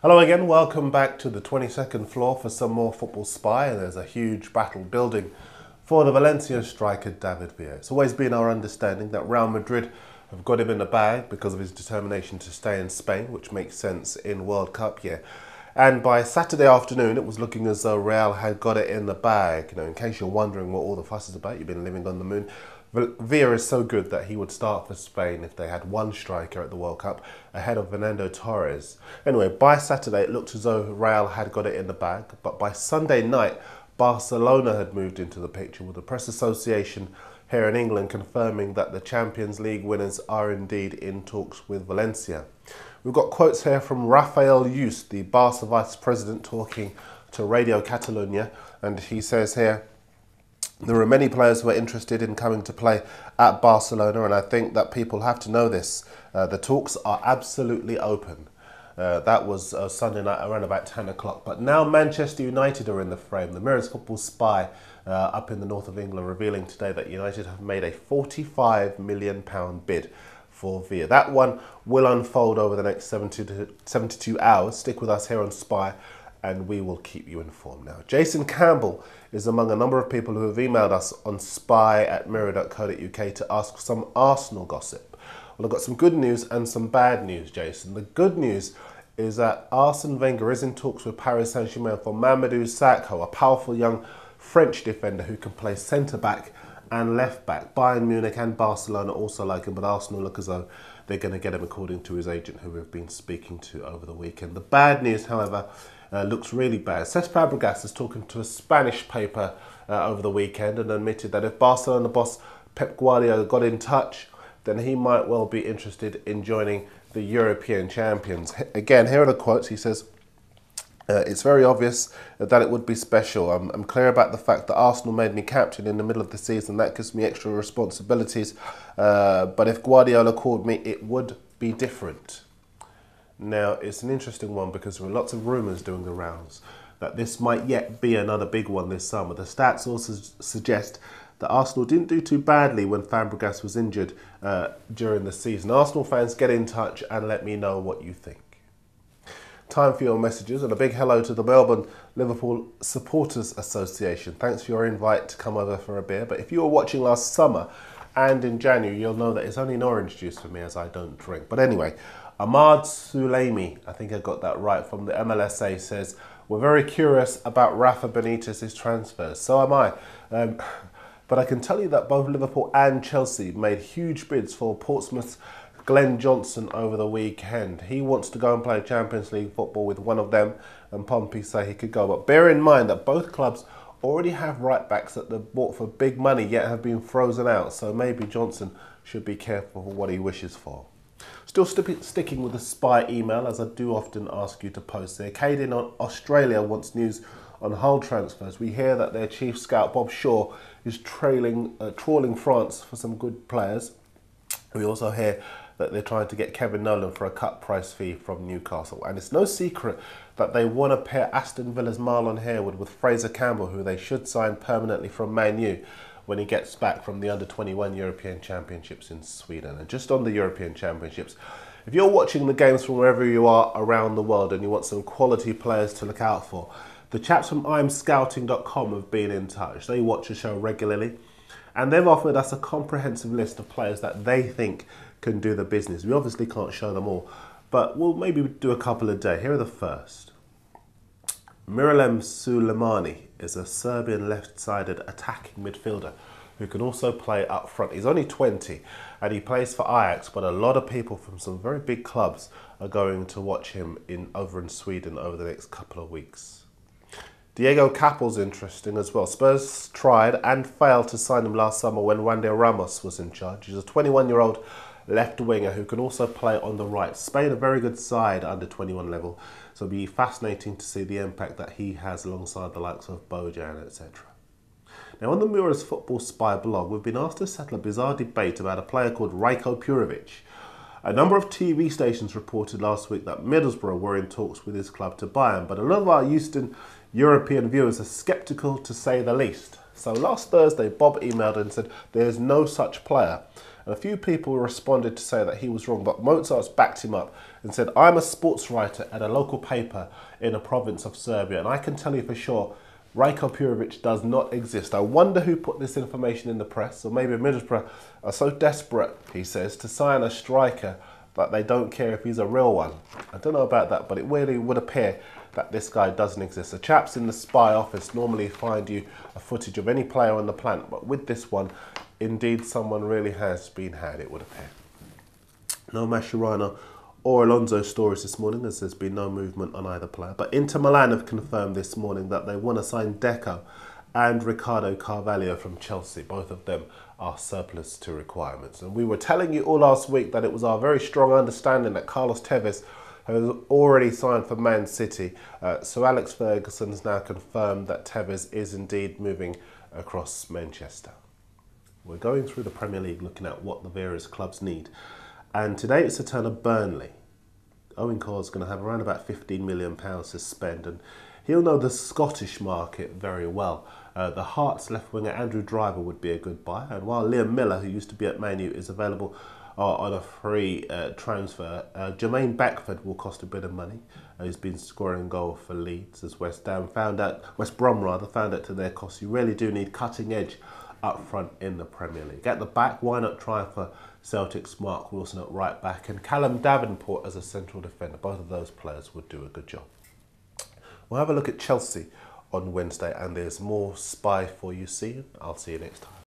Hello again, welcome back to the 22nd floor for some more Football Spy. There's a huge battle building for the Valencia striker David Villa. It's always been our understanding that Real Madrid have got him in the bag because of his determination to stay in Spain, which makes sense in World Cup year. And by Saturday afternoon, it was looking as though Real had got it in the bag. In case you're wondering what all the fuss is about, you've been living on the moon. Villa is so good that he would start for Spain if they had one striker at the World Cup ahead of Fernando Torres. Anyway, by Saturday it looked as though Real had got it in the bag, but by Sunday night Barcelona had moved into the picture, with the press association here in England confirming that the Champions League winners are indeed in talks with Valencia. We've got quotes here from Rafael Yuste, the Barca vice president, talking to Radio Catalunya, and he says here, there are many players who are interested in coming to play at Barcelona, and I think that people have to know this. The talks are absolutely open. That was Sunday night around about 10 o'clock. But now Manchester United are in the frame. The Mirror's Football Spy up in the north of England revealing today that United have made a £45 million bid for Villa. That one will unfold over the next 72 hours. Stick with us here on Spy, and we will keep you informed. Now, Jason Campbell is among a number of people who have emailed us on spy@mirror.co.uk to ask for some Arsenal gossip. Well, I've got some good news and some bad news, Jason. The good news is that Arsene Wenger is in talks with Paris Saint-Germain for Mamadou Sakho, a powerful young French defender who can play centre-back and left-back. Bayern Munich and Barcelona also like him, but Arsenal look as though they're going to get him according to his agent, who we've been speaking to over the weekend. The bad news, however, looks really bad. Cesc Fabregas is talking to a Spanish paper over the weekend and admitted that if Barcelona boss Pep Guardiola got in touch, then he might well be interested in joining the European champions. Again, here are the quotes. He says, it's very obvious that it would be special. I'm clear about the fact that Arsenal made me captain in the middle of the season. That gives me extra responsibilities. But if Guardiola called me, it would be different. Now, it's an interesting one because there are lots of rumours doing the rounds that this might yet be another big one this summer. The stats also suggest that Arsenal didn't do too badly when Fabregas was injured during the season. Arsenal fans, get in touch and let me know what you think. Time for your messages, and a big hello to the Melbourne Liverpool Supporters Association. Thanks for your invite to come over for a beer. But if you were watching last summer and in January, you'll know that it's only an orange juice for me, as I don't drink. But anyway, Ahmad Sulaimi, I think I got that right, from the MLSA says, we're very curious about Rafa Benitez's transfers. So am I. But I can tell you that both Liverpool and Chelsea made huge bids for Portsmouth's Glenn Johnson over the weekend. He wants to go and play Champions League football with one of them, and Pompey say he could go. But bear in mind that both clubs already have right-backs that they've bought for big money yet have been frozen out. So maybe Johnson should be careful for what he wishes for. Still sticking with the Spy email, as I do often ask you to post there. Cade in Australia wants news on Hull transfers. We hear that their chief scout Bob Shaw is trawling France for some good players. We also hear that they're trying to get Kevin Nolan for a cut price fee from Newcastle. And it's no secret that they want to pair Aston Villa's Marlon Harewood with Fraser Campbell, who they should sign permanently from Man U when he gets back from the Under-21 European Championships in Sweden. And just on the European Championships, if you're watching the games from wherever you are around the world and you want some quality players to look out for, the chaps from imscouting.com have been in touch. They watch the show regularly, and they've offered us a comprehensive list of players that they think can do the business. We obviously can't show them all, but we'll maybe do a couple a day. Here are the first. Miralem Sulemani is a Serbian left-sided attacking midfielder who can also play up front. He's only 20 and he plays for Ajax, but a lot of people from some very big clubs are going to watch him over in Sweden over the next couple of weeks. Diego Capel's interesting as well. Spurs tried and failed to sign him last summer when Randy Ramos was in charge. He's a 21-year-old left winger who can also play on the right. Spain, a very good side under 21 level, so it'll be fascinating to see the impact that he has alongside the likes of Bojan, etc. Now, on the Mirror's Football Spy blog, we've been asked to settle a bizarre debate about a player called Rajko Purovic. A number of TV stations reported last week that Middlesbrough were in talks with his club to buy him, but a lot of our Eastern European viewers are sceptical, to say the least. So last Thursday, Bob emailed and said there's no such player. And a few people responded to say that he was wrong, but Mozart's backed him up and said, I'm a sports writer at a local paper in a province of Serbia, and I can tell you for sure Rajko Purovic does not exist. I wonder who put this information in the press, or maybe Middlesbrough are so desperate, he says, to sign a striker that they don't care if he's a real one. I don't know about that, but it really would appear that this guy doesn't exist. The chaps in the spy office normally find you a footage of any player on the planet, but with this one, indeed someone really has been had, it would appear. No Mascherano or Alonso stories this morning, as there's been no movement on either player. But Inter Milan have confirmed this morning that they want to sign Deco and Ricardo Carvalho from Chelsea. Both of them are surplus to requirements. And we were telling you all last week that it was our very strong understanding that Carlos Tevez has already signed for Man City. So Alex Ferguson has now confirmed that Tevez is indeed moving across Manchester. We're going through the Premier League looking at what the various clubs need. And today it's the turn of Burnley. Owen Cole's going to have around about £15 million to spend, and he'll know the Scottish market very well. The Hearts left winger Andrew Driver would be a good buy, and while Liam Miller, who used to be at Man U, is available on a free transfer, Jermaine Beckford will cost a bit of money. He's been scoring goal for Leeds, as West Brom found out to their cost. You really do need cutting edge up front in the Premier League. At the back, why not try for Celtic's Mark Wilson at right back and Callum Davenport as a central defender? Both of those players would do a good job. We'll have a look at Chelsea on Wednesday, and there's more spy for you. I'll see you next time.